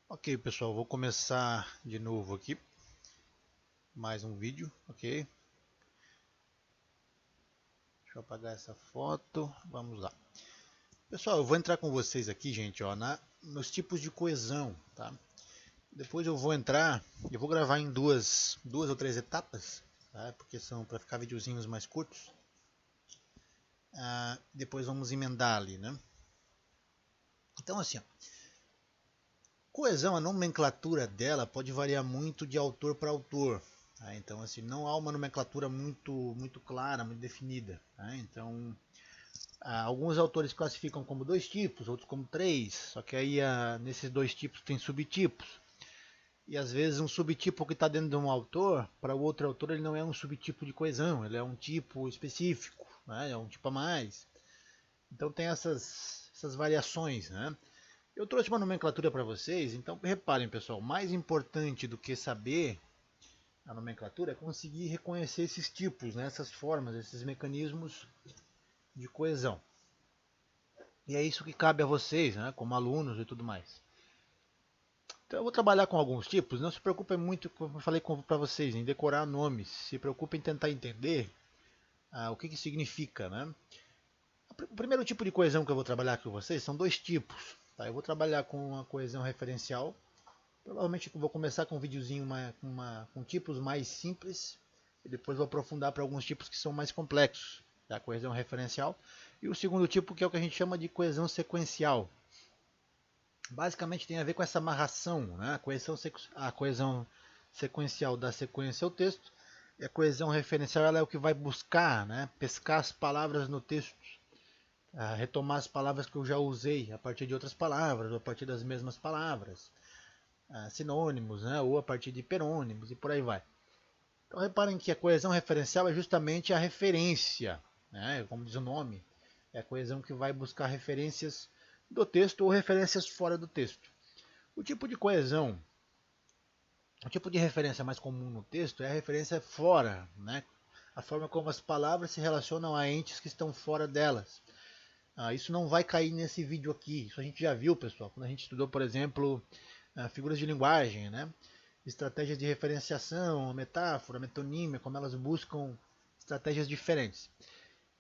Ok, pessoal, vou começar de novo aqui, mais um vídeo, ok? Deixa eu apagar essa foto, vamos lá. Pessoal, eu vou entrar com vocês aqui, gente, ó, nos tipos de coesão, tá? Depois eu vou gravar em duas ou três etapas, tá? Porque são para ficar videozinhos mais curtos. Depois vamos emendar ali, né? Então, assim, ó, coesão, a nomenclatura dela pode variar muito de autor para autor. Tá? Então, assim, não há uma nomenclatura muito clara, muito definida. Tá? Então, alguns autores classificam como dois tipos, outros como três. Só que aí nesses dois tipos tem subtipos. E às vezes um subtipo que está dentro de um autor, para o outro autor ele não é um subtipo de coesão, ele é um tipo específico, né? É um tipo a mais. Então tem essas variações, né? Eu trouxe uma nomenclatura para vocês, então reparem, pessoal, mais importante do que saber a nomenclatura é conseguir reconhecer esses tipos, né, essas formas, esses mecanismos de coesão. E é isso que cabe a vocês, né, como alunos e tudo mais. Então eu vou trabalhar com alguns tipos, não se preocupem muito, como eu falei para vocês, em decorar nomes, se preocupem em tentar entender o que significa, né? O primeiro tipo de coesão que eu vou trabalhar com vocês são dois tipos. Tá? Eu vou trabalhar com a coesão referencial. Provavelmente vou começar com um videozinho com tipos mais simples e depois vou aprofundar para alguns tipos que são mais complexos, da coesão referencial. E o segundo tipo que é o que a gente chama de coesão sequencial. Basicamente tem a ver com essa amarração, né? A coesão sequencial da sequência ao texto e a coesão referencial ela é o que vai buscar, né? Pescar as palavras no texto, retomar as palavras que eu já usei a partir de outras palavras ou a partir das mesmas palavras. Sinônimos, né, ou a partir de hiperônimos e por aí vai. Então reparem que a coesão referencial é justamente a referência, né, como diz o nome, é a coesão que vai buscar referências do texto ou referências fora do texto. O tipo de coesão, o tipo de referência mais comum no texto é a referência fora, né, a forma como as palavras se relacionam a entes que estão fora delas. Isso não vai cair nesse vídeo aqui, isso a gente já viu, pessoal, quando a gente estudou, por exemplo, figuras de linguagem, né? Estratégias de referenciação, metáfora, metonímia, como elas buscam estratégias diferentes.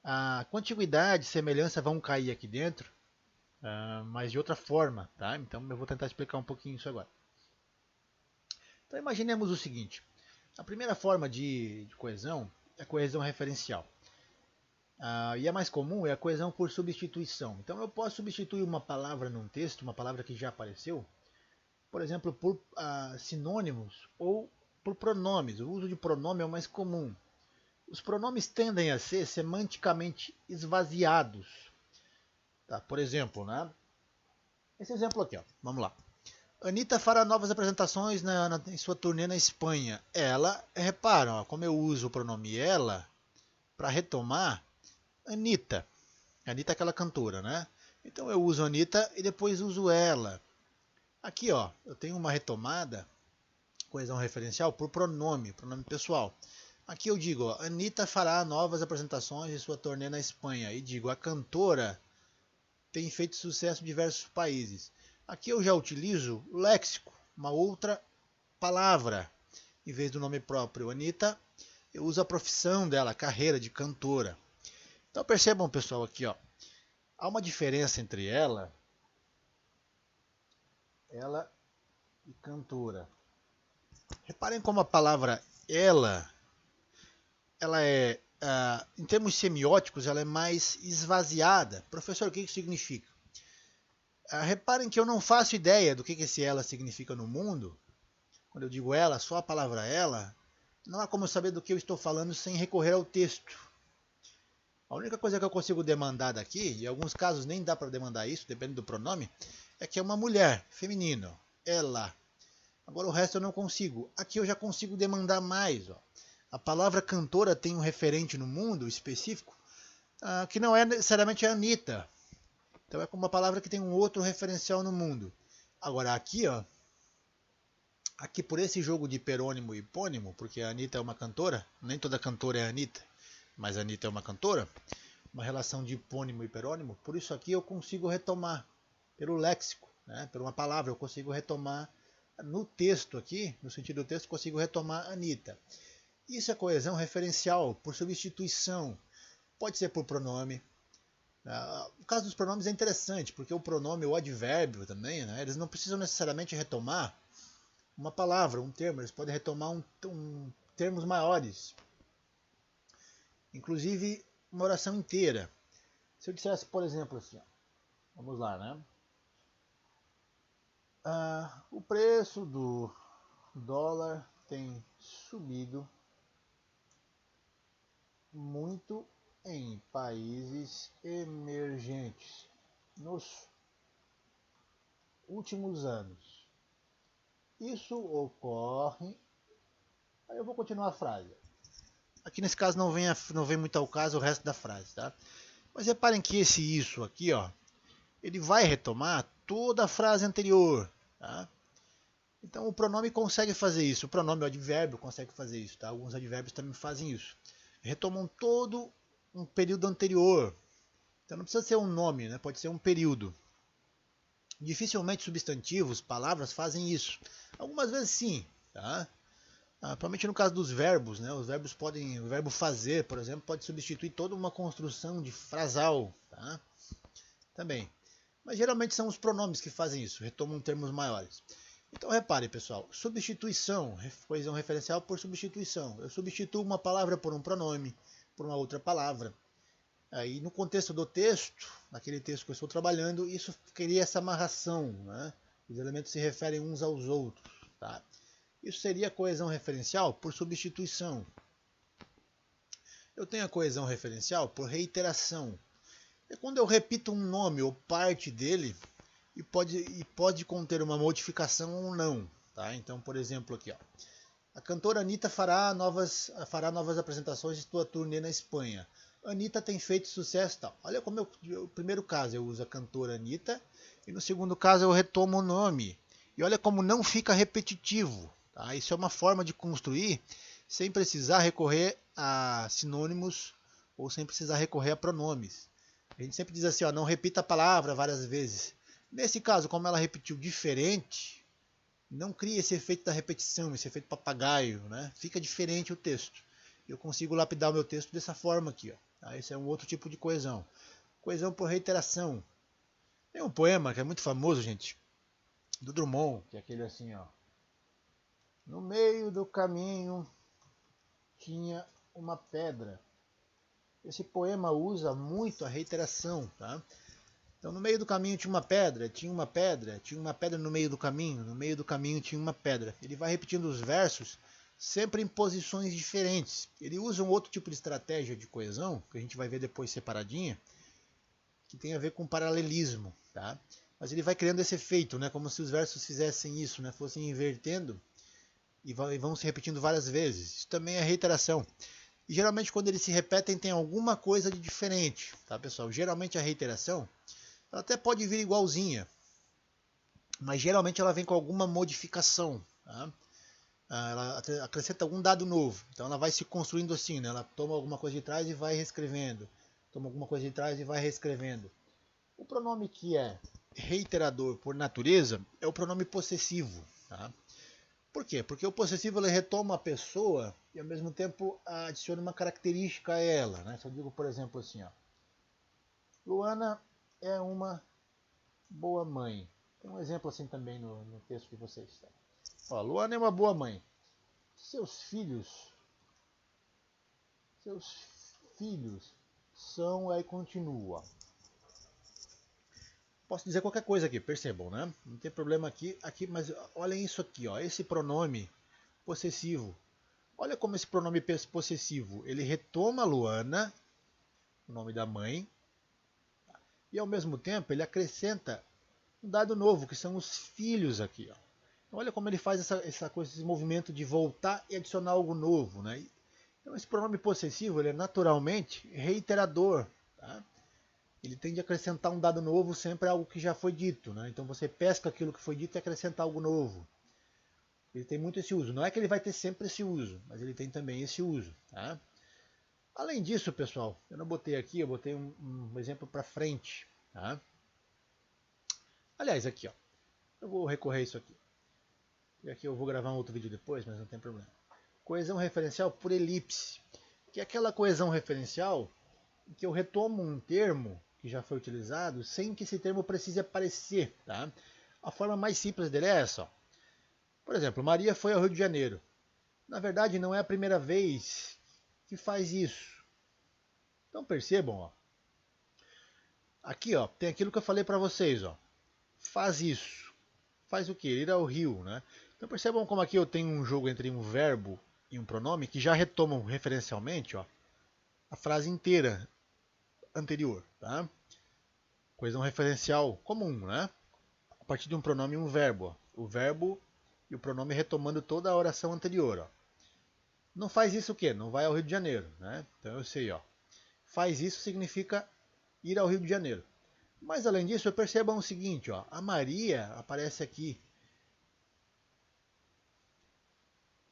A contiguidade e semelhança vão cair aqui dentro, mas de outra forma, tá? Então eu vou tentar explicar um pouquinho isso agora. Então imaginemos o seguinte: a primeira forma de coesão é a coesão referencial. E a mais comum é a coesão por substituição. Então eu posso substituir uma palavra num texto, uma palavra que já apareceu, por exemplo, por sinônimos ou por pronomes. O uso de pronome é o mais comum. Os pronomes tendem a ser semanticamente esvaziados. Tá? Por exemplo, né? Esse exemplo aqui, ó. Vamos lá. Anitta fará novas apresentações em sua turnê na Espanha. Ela, reparam, ó, como eu uso o pronome ela, para retomar, Anitta. Anitta é aquela cantora, né? Então eu uso Anitta e depois uso ela. Aqui, ó, eu tenho uma retomada, coesão referencial, por pronome pessoal. Aqui eu digo, ó, Anitta fará novas apresentações em sua turnê na Espanha. E digo, a cantora tem feito sucesso em diversos países. Aqui eu já utilizo léxico, uma outra palavra. Em vez do nome próprio Anitta, eu uso a profissão dela, a carreira de cantora. Então percebam, pessoal, aqui, ó, há uma diferença entre ela e cantora. Reparem como a palavra ela é, em termos semióticos, ela é mais esvaziada. Professor, o que isso significa? Reparem que eu não faço ideia do que esse ela significa no mundo. Quando eu digo ela, só a palavra ela, não há como eu saber do que eu estou falando sem recorrer ao texto. A única coisa que eu consigo demandar daqui, e em alguns casos nem dá para demandar isso, depende do pronome, é que é uma mulher, feminino, ela. Agora o resto eu não consigo. Aqui eu já consigo demandar mais. Ó. A palavra cantora tem um referente no mundo específico que não é necessariamente a Anitta. Então é como uma palavra que tem um outro referencial no mundo. Agora aqui, ó, aqui por esse jogo de hiperônimo e hipônimo, porque a Anitta é uma cantora, nem toda cantora é a Anitta, mas a Anitta é uma cantora, uma relação de hipônimo e hiperônimo, por isso aqui eu consigo retomar, pelo léxico, né, por uma palavra, eu consigo retomar no texto aqui, no sentido do texto, consigo retomar Anitta. Isso é coesão referencial, por substituição. Pode ser por pronome. O caso dos pronomes é interessante, porque o pronome, o advérbio também, né, eles não precisam necessariamente retomar uma palavra, um termo, eles podem retomar termos maiores. Inclusive, uma oração inteira. Se eu dissesse, por exemplo, assim, ó, vamos lá, né? O preço do dólar tem subido muito em países emergentes nos últimos anos. Isso ocorre. Aí eu vou continuar a frase. Aqui nesse caso não vem muito ao caso o resto da frase, tá? Mas reparem que esse isso aqui, ó, ele vai retomar toda a frase anterior, tá? Então o pronome consegue fazer isso. O pronome, o advérbio, consegue fazer isso, tá? Alguns advérbios também fazem isso. Retomam todo um período anterior. Então não precisa ser um nome, né? Pode ser um período. Dificilmente substantivos, palavras fazem isso. Algumas vezes sim, tá? Provavelmente no caso dos verbos, né? Os verbos podem, o verbo fazer, por exemplo, pode substituir toda uma construção de frasal, tá? Também. Mas geralmente são os pronomes que fazem isso, retomam termos maiores. Então repare, pessoal, substituição, coesão referencial por substituição. Eu substituo uma palavra por um pronome, por uma outra palavra. Aí no contexto do texto, naquele texto que eu estou trabalhando, isso cria essa amarração, né? Os elementos se referem uns aos outros, tá? Isso seria coesão referencial por substituição. Eu tenho a coesão referencial por reiteração. É quando eu repito um nome ou parte dele e pode conter uma modificação ou não. Tá? Então, por exemplo, aqui, ó, a cantora Anitta fará novas apresentações de sua turnê na Espanha. Anitta tem feito sucesso, tal. Olha como no primeiro caso eu uso a cantora Anitta e no segundo caso eu retomo o nome. E olha como não fica repetitivo. Tá? Isso é uma forma de construir sem precisar recorrer a sinônimos ou sem precisar recorrer a pronomes. A gente sempre diz assim, ó, não repita a palavra várias vezes. Nesse caso, como ela repetiu diferente, não cria esse efeito da repetição, esse efeito papagaio, né? Fica diferente o texto. Eu consigo lapidar o meu texto dessa forma aqui, ó. Tá? Esse é um outro tipo de coesão. Coesão por reiteração. Tem um poema que é muito famoso, gente, do Drummond, que é aquele assim, ó. No meio do caminho tinha uma pedra. Esse poema usa muito a reiteração, tá? Então no meio do caminho tinha uma pedra, tinha uma pedra, tinha uma pedra no meio do caminho tinha uma pedra. Ele vai repetindo os versos sempre em posições diferentes. Ele usa um outro tipo de estratégia de coesão, que a gente vai ver depois separadinha, que tem a ver com paralelismo, tá? Mas ele vai criando esse efeito, né? Como se os versos fizessem isso, né? Fossem invertendo e vão se repetindo várias vezes. Isso também é reiteração. E geralmente quando eles se repetem tem alguma coisa de diferente, tá, pessoal? Geralmente a reiteração ela até pode vir igualzinha, mas geralmente ela vem com alguma modificação, tá? Ela acrescenta algum dado novo, então ela vai se construindo assim, né? Ela toma alguma coisa de trás e vai reescrevendo, toma alguma coisa de trás e vai reescrevendo. O pronome que é reiterador por natureza é o pronome possessivo, tá? Por quê? Porque o possessivo ele retoma a pessoa e ao mesmo tempo adiciona uma característica a ela, né? Se eu digo, por exemplo, assim, ó, Luana é uma boa mãe. Tem um exemplo assim também no texto de vocês. Tá? Ó, Luana é uma boa mãe. Seus filhos são, aí continua. Posso dizer qualquer coisa aqui, percebam, né? Não tem problema aqui, mas olhem isso aqui, ó, esse pronome possessivo. Olha como esse pronome possessivo, ele retoma a Luana, o nome da mãe, e ao mesmo tempo ele acrescenta um dado novo, que são os filhos aqui. Ó. Então, olha como ele faz essa coisa, esse movimento de voltar e adicionar algo novo. Né? Então esse pronome possessivo ele é naturalmente reiterador. Tá? Ele tende a acrescentar um dado novo sempre a algo que já foi dito. Né? Então você pesca aquilo que foi dito e acrescenta algo novo. Ele tem muito esse uso. Não é que ele vai ter sempre esse uso, mas ele tem também esse uso. Tá? Além disso, pessoal, eu não botei aqui, eu botei um exemplo para frente. Tá? Aliás, aqui, ó, eu vou recorrer a isso aqui. E aqui eu vou gravar um outro vídeo depois, mas não tem problema. Coesão referencial por elipse, que é aquela coesão referencial que eu retomo um termo que já foi utilizado sem que esse termo precise aparecer. Tá? A forma mais simples dele é essa. Ó. Por exemplo, Maria foi ao Rio de Janeiro. Na verdade, não é a primeira vez que faz isso. Então percebam, ó. Aqui, ó, tem aquilo que eu falei para vocês, ó. Faz isso. Faz o quê? Ir ao rio, né? Então percebam como aqui eu tenho um jogo entre um verbo e um pronome que já retomam referencialmente, ó, a frase inteira anterior, tá? Coesão referencial comum, né? A partir de um pronome e um verbo, ó. O verbo e o pronome retomando toda a oração anterior, ó. Não faz isso o quê? Não vai ao Rio de Janeiro, né? Então eu sei, ó. Faz isso significa ir ao Rio de Janeiro. Mas além disso, percebam o seguinte, ó. A Maria aparece aqui.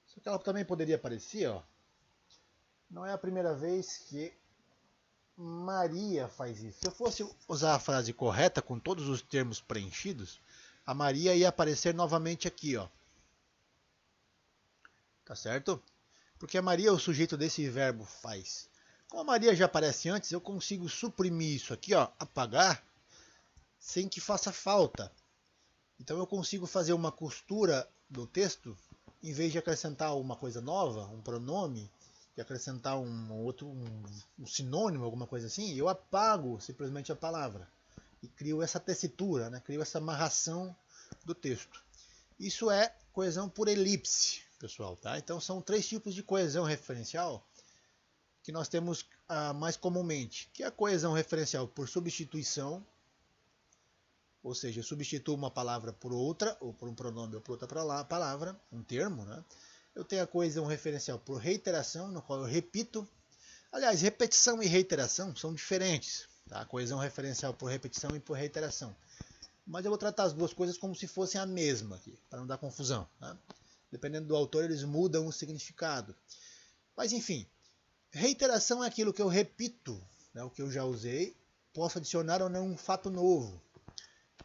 Só que ela também poderia aparecer, ó. Não é a primeira vez que Maria faz isso. Se eu fosse usar a frase correta com todos os termos preenchidos, a Maria ia aparecer novamente aqui, ó. Tá certo? Porque a Maria é o sujeito desse verbo faz. Como a Maria já aparece antes, eu consigo suprimir isso aqui, ó, apagar, sem que faça falta. Então eu consigo fazer uma costura do texto, em vez de acrescentar uma coisa nova, um pronome, de acrescentar um sinônimo, alguma coisa assim, eu apago simplesmente a palavra. E crio essa tessitura, né? Crio essa amarração do texto. Isso é coesão por elipse, pessoal. Tá? Então são 3 tipos de coesão referencial que nós temos mais comumente, que é a coesão referencial por substituição, ou seja, eu substituo uma palavra por outra, ou por um pronome ou por outra palavra, um termo. Né? Eu tenho a coesão referencial por reiteração, no qual eu repito. Aliás, repetição e reiteração são diferentes. Tá? A coesão referencial por repetição e por reiteração. Mas eu vou tratar as duas coisas como se fossem a mesma aqui, para não dar confusão. Tá? Dependendo do autor, eles mudam o significado. Mas enfim, reiteração é aquilo que eu repito, né, o que eu já usei, posso adicionar ou não um fato novo.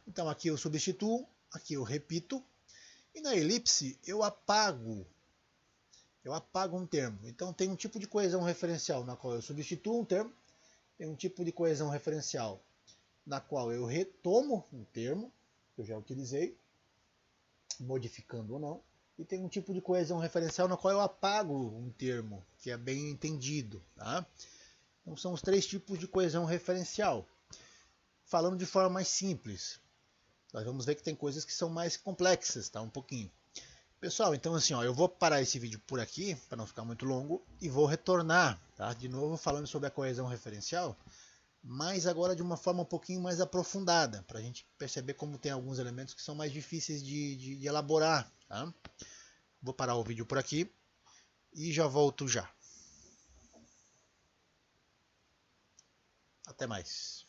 Então aqui eu substituo, aqui eu repito, e na elipse eu apago um termo. Então tem um tipo de coesão referencial na qual eu substituo um termo, tem um tipo de coesão referencial na qual eu retomo um termo, que eu já utilizei, modificando ou não, e tem um tipo de coesão referencial na qual eu apago um termo, que é bem entendido. Tá? Então são os 3 tipos de coesão referencial. Falando de forma mais simples, nós vamos ver que tem coisas que são mais complexas, tá? Um pouquinho. Pessoal, então assim, ó, eu vou parar esse vídeo por aqui, para não ficar muito longo, e vou retornar, tá? De novo falando sobre a coesão referencial, mas agora de uma forma um pouquinho mais aprofundada, para a gente perceber como tem alguns elementos que são mais difíceis de elaborar. Tá? Vou parar o vídeo por aqui e já volto já. Até mais.